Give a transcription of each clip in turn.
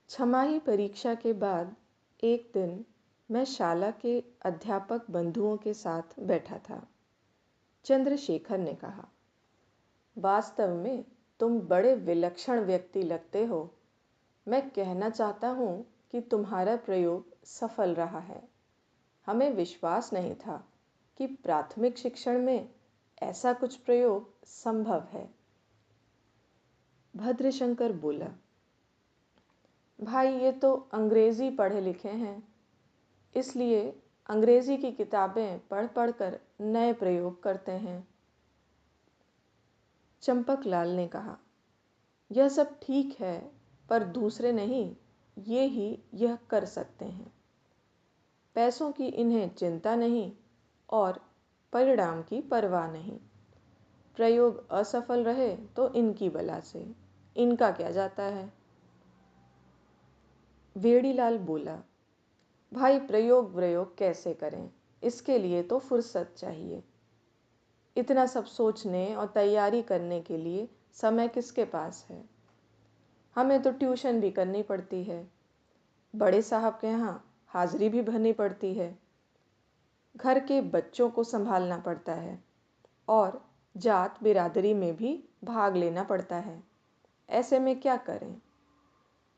छमाही परीक्षा के बाद एक दिन मैं शाला के अध्यापक बंधुओं के साथ बैठा था। चंद्रशेखर ने कहा, वास्तव में तुम बड़े विलक्षण व्यक्ति लगते हो। मैं कहना चाहता हूँ कि तुम्हारा प्रयोग सफल रहा है। हमें विश्वास नहीं था कि प्राथमिक शिक्षण में ऐसा कुछ प्रयोग संभव है। भद्रशंकर बोला, भाई ये तो अंग्रेजी पढ़े लिखे हैं, इसलिए अंग्रेजी की किताबें पढ़ पढ़ कर नए प्रयोग करते हैं। चंपकलाल ने कहा, यह सब ठीक है, पर दूसरे नहीं, ये ही यह कर सकते हैं। पैसों की इन्हें चिंता नहीं और परिणाम की परवाह नहीं। प्रयोग असफल रहे तो इनकी बला से, इनका क्या जाता है। वेड़ीलाल बोला, भाई प्रयोग कैसे करें, इसके लिए तो फुर्सत चाहिए। इतना सब सोचने और तैयारी करने के लिए समय किसके पास है। हमें तो ट्यूशन भी करनी पड़ती है, बड़े साहब के यहाँ हाजिरी भी भरनी पड़ती है, घर के बच्चों को संभालना पड़ता है और जात बिरादरी में भी भाग लेना पड़ता है। ऐसे में क्या करें।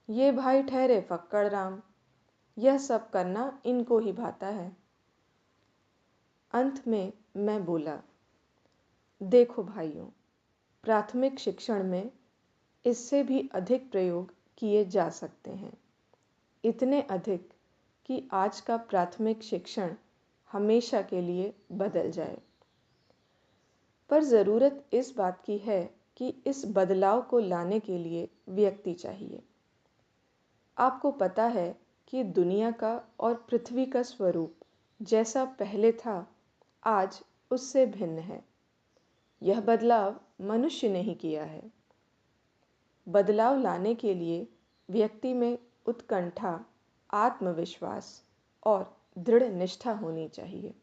ये भाई ठहरे फक्कड़ राम, यह सब करना इनको ही भाता है। अंत में मैं बोला, देखो भाइयों, प्राथमिक शिक्षण में इससे भी अधिक प्रयोग किए जा सकते हैं। इतने अधिक कि आज का प्राथमिक शिक्षण हमेशा के लिए बदल जाए। पर ज़रूरत इस बात की है कि इस बदलाव को लाने के लिए व्यक्ति चाहिए। आपको पता है कि दुनिया का और पृथ्वी का स्वरूप जैसा पहले था, आज उससे भिन्न है। यह बदलाव मनुष्य ने ही किया है। बदलाव लाने के लिए व्यक्ति में उत्कंठा, आत्मविश्वास और दृढ़ निष्ठा होनी चाहिए।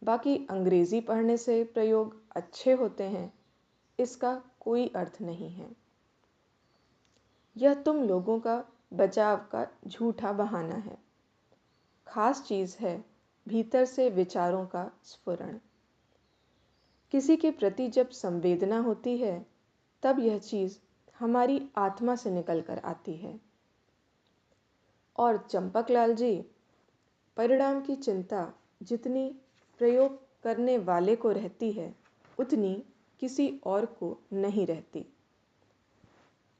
बाकी अंग्रेजी पढ़ने से प्रयोग अच्छे होते हैं, इसका कोई अर्थ नहीं है। यह तुम लोगों का बचाव का झूठा बहाना है। खास चीज़ है भीतर से विचारों का स्फुरण। किसी के प्रति जब संवेदना होती है, तब यह चीज़ हमारी आत्मा से निकल कर आती है। और चंपकलाल जी, परिणाम की चिंता जितनी प्रयोग करने वाले को रहती है, उतनी किसी और को नहीं रहती।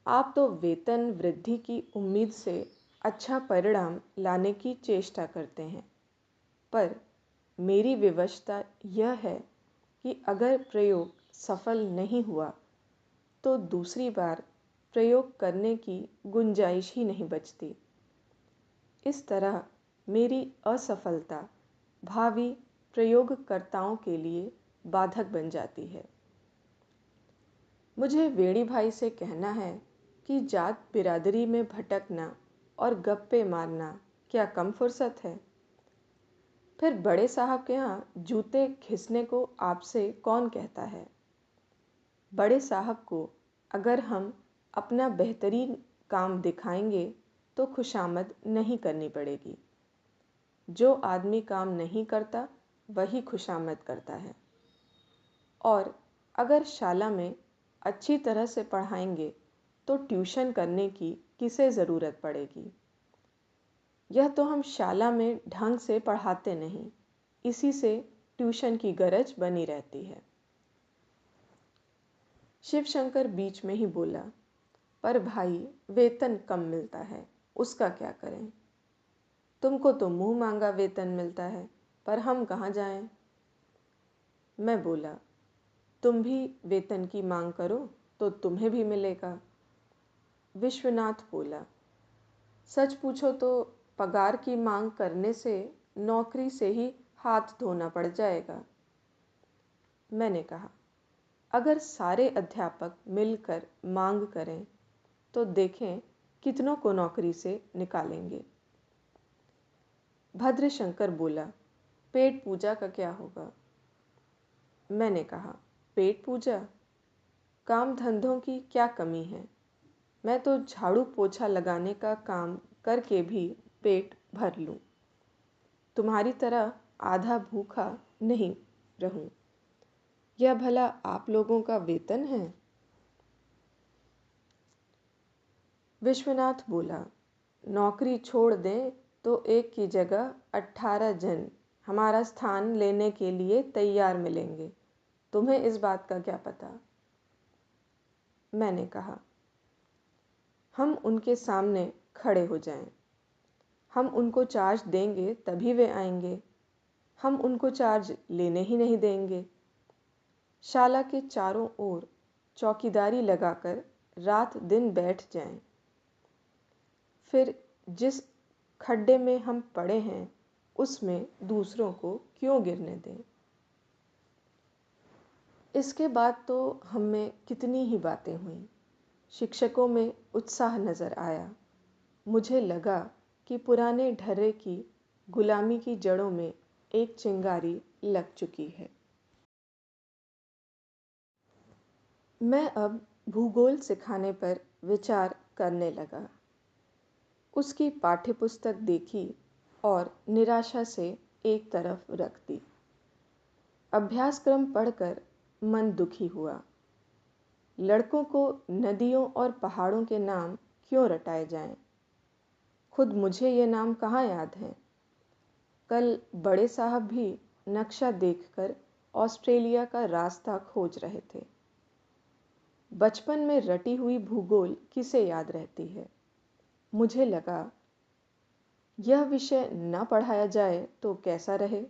आप तो वेतन वृद्धि की उम्मीद से अच्छा परिणाम लाने की चेष्टा करते हैं, पर मेरी विवशता यह है कि अगर प्रयोग सफल नहीं हुआ तो दूसरी बार प्रयोग करने की गुंजाइश ही नहीं बचती। इस तरह मेरी असफलता भावी प्रयोगकर्ताओं के लिए बाधक बन जाती है। मुझे वेड़ी भाई से कहना है कि जात बिरादरी में भटकना और गप्पे मारना क्या कम फुर्सत है। फिर बड़े साहब के यहाँ जूते घिसने को आपसे कौन कहता है। बड़े साहब को अगर हम अपना बेहतरीन काम दिखाएंगे तो खुशामद नहीं करनी पड़ेगी। जो आदमी काम नहीं करता वही खुशामद करता है। और अगर शाला में अच्छी तरह से पढ़ाएंगे तो ट्यूशन करने की किसे ज़रूरत पड़ेगी। यह तो हम शाला में ढंग से पढ़ाते नहीं, इसी से ट्यूशन की गरज बनी रहती है। शिवशंकर बीच में ही बोला, पर भाई वेतन कम मिलता है, उसका क्या करें। तुमको तो मुंह मांगा वेतन मिलता है, पर हम कहाँ जाएं। मैं बोला, तुम भी वेतन की मांग करो तो तुम्हें भी मिलेगा। विश्वनाथ बोला, सच पूछो तो पगार की मांग करने से नौकरी से ही हाथ धोना पड़ जाएगा। मैंने कहा, अगर सारे अध्यापक मिलकर मांग करें तो देखें कितनों को नौकरी से निकालेंगे। भद्रशंकर बोला, पेट पूजा का क्या होगा। मैंने कहा, पेट पूजा, काम धंधों की क्या कमी है। मैं तो झाड़ू पोछा लगाने का काम करके भी पेट भर लूं। तुम्हारी तरह आधा भूखा नहीं रहूं। यह भला आप लोगों का वेतन है? विश्वनाथ बोला, नौकरी छोड़ दें तो एक की जगह 18 जन हमारा स्थान लेने के लिए तैयार मिलेंगे। तुम्हें इस बात का क्या पता? मैंने कहा, हम उनके सामने खड़े हो जाएं। हम उनको चार्ज देंगे तभी वे आएंगे। हम उनको चार्ज लेने ही नहीं देंगे। शाला के चारों ओर चौकीदारी लगाकर रात दिन बैठ जाएं। फिर जिस खड्डे में हम पड़े हैं उसमें दूसरों को क्यों गिरने दें? इसके बाद तो हम में कितनी ही बातें हुईं। शिक्षकों में उत्साह नजर आया। मुझे लगा कि पुराने ढर्रे की गुलामी की जड़ों में एक चिंगारी लग चुकी है। मैं अब भूगोल सिखाने पर विचार करने लगा। उसकी पाठ्यपुस्तक देखी और निराशा से एक तरफ रख दी। अभ्यासक्रम पढ़कर मन दुखी हुआ। लड़कों को नदियों और पहाड़ों के नाम क्यों रटाए जाएं? खुद मुझे ये नाम कहाँ याद हैं? कल बड़े साहब भी नक्शा देखकर ऑस्ट्रेलिया का रास्ता खोज रहे थे। बचपन में रटी हुई भूगोल किसे याद रहती है? मुझे लगा, यह विषय न पढ़ाया जाए तो कैसा रहे?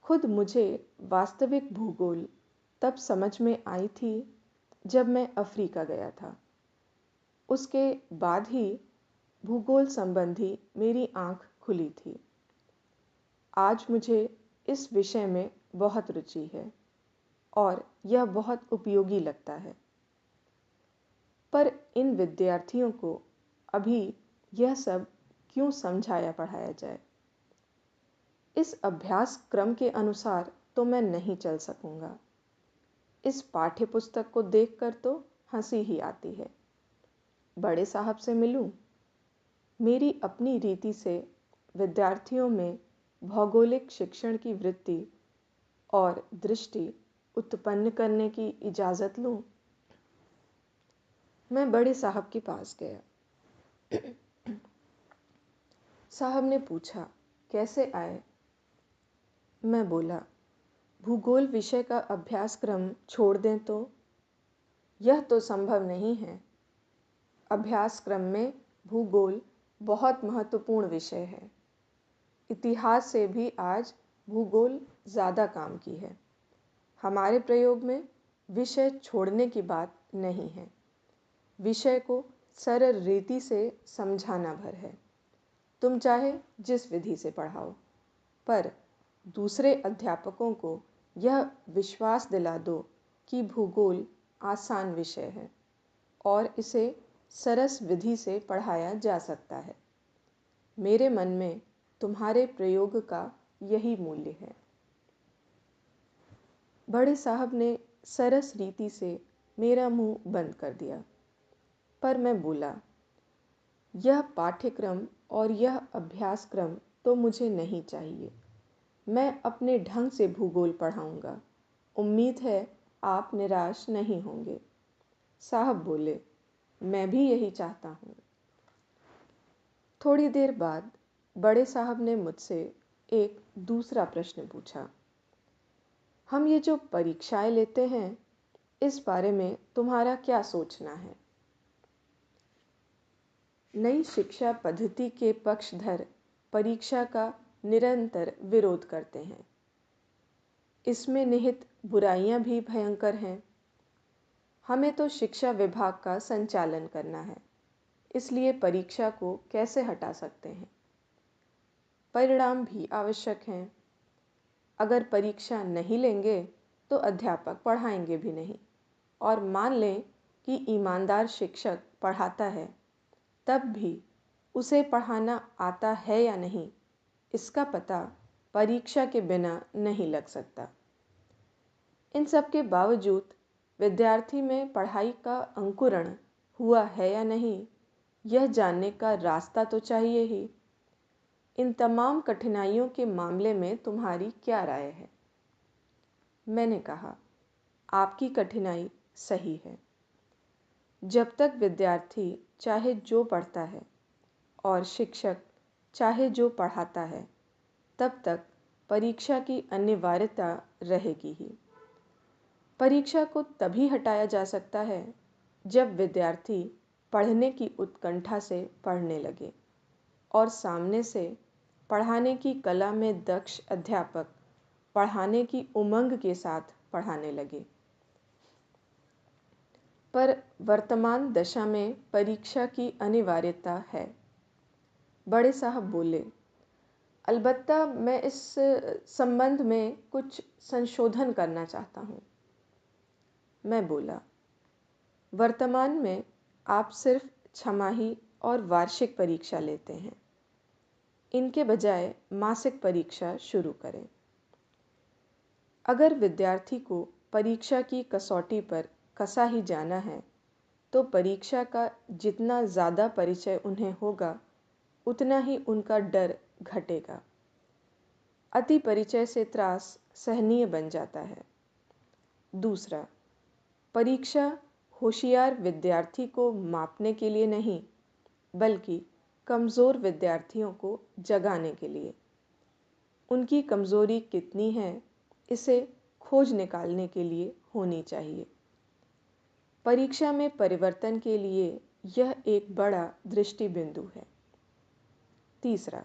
खुद मुझे वास्तविक भूगोल तब समझ में आई थी जब मैं अफ्रीका गया था। उसके बाद ही भूगोल संबंधी मेरी आंख खुली थी। आज मुझे इस विषय में बहुत रुचि है और यह बहुत उपयोगी लगता है। पर इन विद्यार्थियों को अभी यह सब क्यों समझाया पढ़ाया जाए? इस अभ्यासक्रम के अनुसार तो मैं नहीं चल सकूंगा। इस पाठ्यपुस्तक को देखकर तो हंसी ही आती है। बड़े साहब से मिलूं? मेरी अपनी रीति से विद्यार्थियों में भौगोलिक शिक्षण की वृत्ति और दृष्टि उत्पन्न करने की इजाज़त लूं? मैं बड़े साहब के पास गया। साहब ने पूछा, कैसे आए? मैं बोला, भूगोल विषय का अभ्यासक्रम छोड़ दें तो? यह तो संभव नहीं है। अभ्यासक्रम में भूगोल बहुत महत्वपूर्ण विषय है। इतिहास से भी आज भूगोल ज़्यादा काम की है। हमारे प्रयोग में विषय छोड़ने की बात नहीं है। विषय को सरल रीति से समझाना भर है। तुम चाहे जिस विधि से पढ़ाओ, पर दूसरे अध्यापकों को यह विश्वास दिला दो कि भूगोल आसान विषय है और इसे सरस विधि से पढ़ाया जा सकता है। मेरे मन में तुम्हारे प्रयोग का यही मूल्य है। बड़े साहब ने सरस रीति से मेरा मुंह बंद कर दिया, पर मैं बोला, यह पाठ्यक्रम और यह अभ्यासक्रम तो मुझे नहीं चाहिए। मैं अपने ढंग से भूगोल पढ़ाऊंगा। उम्मीद है आप निराश नहीं होंगे। साहब बोले, मैं भी यही चाहता हूँ। थोड़ी देर बाद बड़े साहब ने मुझसे एक दूसरा प्रश्न पूछा। हम ये जो परीक्षाएं लेते हैं, इस बारे में तुम्हारा क्या सोचना है? नई शिक्षा पद्धति के पक्षधर परीक्षा का निरंतर विरोध करते हैं। इसमें निहित बुराइयां भी भयंकर हैं। हमें तो शिक्षा विभाग का संचालन करना है, इसलिए परीक्षा को कैसे हटा सकते हैं? परिणाम भी आवश्यक हैं। अगर परीक्षा नहीं लेंगे तो अध्यापक पढ़ाएंगे भी नहीं। और मान लें कि ईमानदार शिक्षक पढ़ाता है, तब भी उसे पढ़ाना आता है या नहीं, इसका पता परीक्षा के बिना नहीं लग सकता। इन सब के बावजूद विद्यार्थी में पढ़ाई का अंकुरण हुआ है या नहीं, यह जानने का रास्ता तो चाहिए ही। इन तमाम कठिनाइयों के मामले में तुम्हारी क्या राय है? मैंने कहा, आपकी कठिनाई सही है। जब तक विद्यार्थी चाहे जो पढ़ता है और शिक्षक चाहे जो पढ़ाता है, तब तक परीक्षा की अनिवार्यता रहेगी ही। परीक्षा को तभी हटाया जा सकता है जब विद्यार्थी पढ़ने की उत्कंठा से पढ़ने लगे और सामने से पढ़ाने की कला में दक्ष अध्यापक पढ़ाने की उमंग के साथ पढ़ाने लगे। पर वर्तमान दशा में परीक्षा की अनिवार्यता है। बड़े साहब बोले, अलबत्ता मैं इस संबंध में कुछ संशोधन करना चाहता हूँ। मैं बोला, वर्तमान में आप सिर्फ छमाही और वार्षिक परीक्षा लेते हैं। इनके बजाय मासिक परीक्षा शुरू करें। अगर विद्यार्थी को परीक्षा की कसौटी पर कसा ही जाना है, तो परीक्षा का जितना ज़्यादा परिचय उन्हें होगा, उतना ही उनका डर घटेगा। अति परिचय से त्रास सहनीय बन जाता है। दूसरा, परीक्षा होशियार विद्यार्थी को मापने के लिए नहीं, बल्कि कमज़ोर विद्यार्थियों को जगाने के लिए। उनकी कमज़ोरी कितनी है, इसे खोज निकालने के लिए होनी चाहिए। परीक्षा में परिवर्तन के लिए यह एक बड़ा दृष्टि बिंदु है। तीसरा,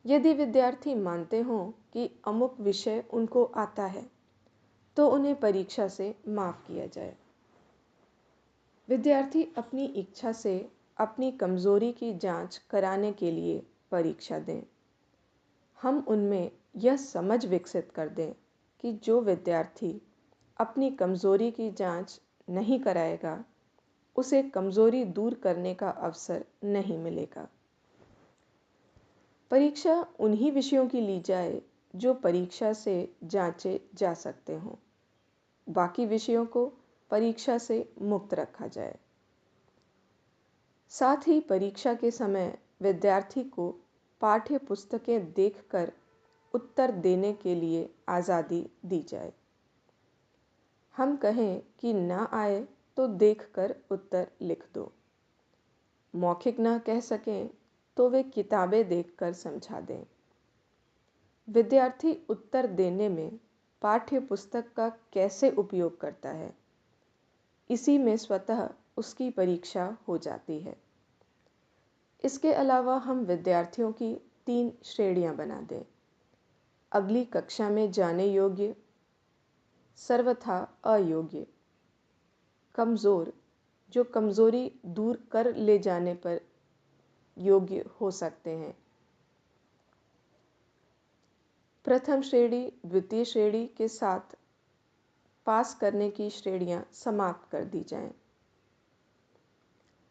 यदि विद्यार्थी मानते हों कि अमुक विषय उनको आता है, तो उन्हें परीक्षा से माफ़ किया जाए। विद्यार्थी अपनी इच्छा से अपनी कमज़ोरी की जांच कराने के लिए परीक्षा दें। हम उनमें यह समझ विकसित कर दें कि जो विद्यार्थी अपनी कमज़ोरी की जांच नहीं कराएगा, उसे कमज़ोरी दूर करने का अवसर नहीं मिलेगा। परीक्षा उन्हीं विषयों की ली जाए जो परीक्षा से जांचे जा सकते हों। बाकी विषयों को परीक्षा से मुक्त रखा जाए। साथ ही परीक्षा के समय विद्यार्थी को पाठ्य पुस्तकें देखकर उत्तर देने के लिए आज़ादी दी जाए। हम कहें कि ना आए तो देखकर उत्तर लिख दो। मौखिक ना कह सकें तो वे किताबें देखकर समझा दें। विद्यार्थी उत्तर देने में पाठ्य पुस्तक का कैसे उपयोग करता है, इसी में स्वतः उसकी परीक्षा हो जाती है। इसके अलावा हम विद्यार्थियों की 3 श्रेणियां बना दें। अगली कक्षा में जाने योग्य, सर्वथा अयोग्य, कमज़ोर, जो कमज़ोरी दूर कर ले जाने पर योग्य हो सकते हैं। प्रथम श्रेणी, द्वितीय श्रेणी के साथ पास करने की श्रेणियां समाप्त कर दी जाएं।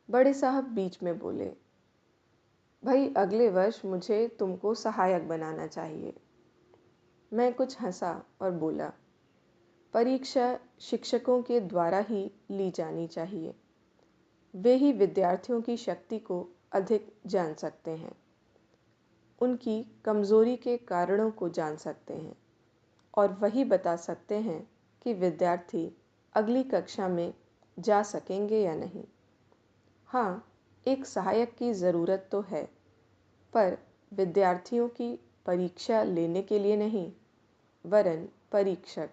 बड़े साहब बीच में बोले, भाई अगले वर्ष मुझे तुमको सहायक बनाना चाहिए। मैं कुछ हंसा और बोला, परीक्षा शिक्षकों के द्वारा ही ली जानी चाहिए। वे ही विद्यार्थियों की शक्ति को अधिक जान सकते हैं, उनकी कमज़ोरी के कारणों को जान सकते हैं और वही बता सकते हैं कि विद्यार्थी अगली कक्षा में जा सकेंगे या नहीं। हाँ, एक सहायक की ज़रूरत तो है, पर विद्यार्थियों की परीक्षा लेने के लिए नहीं, वरन परीक्षक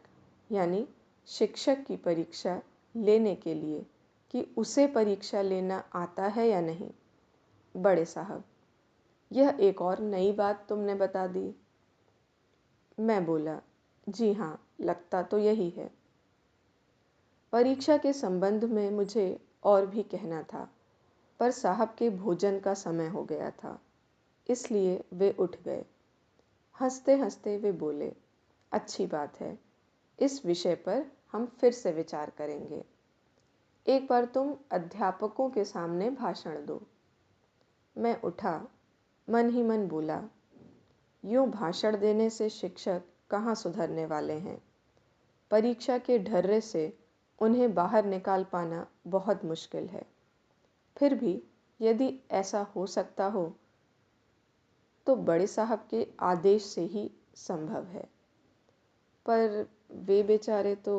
यानी शिक्षक की परीक्षा लेने के लिए कि उसे परीक्षा लेना आता है या नहीं। बड़े साहब, यह एक और नई बात तुमने बता दी। मैं बोला, जी हाँ, लगता तो यही है। परीक्षा के संबंध में मुझे और भी कहना था, पर साहब के भोजन का समय हो गया था, इसलिए वे उठ गए। हंसते हंसते वे बोले, अच्छी बात है, इस विषय पर हम फिर से विचार करेंगे। एक बार तुम अध्यापकों के सामने भाषण दो। मैं उठा, मन ही मन बोला, यूं भाषण देने से शिक्षक कहाँ सुधरने वाले हैं। परीक्षा के ढर्रे से उन्हें बाहर निकाल पाना बहुत मुश्किल है। फिर भी यदि ऐसा हो सकता हो तो बड़े साहब के आदेश से ही संभव है। पर वे बेचारे तो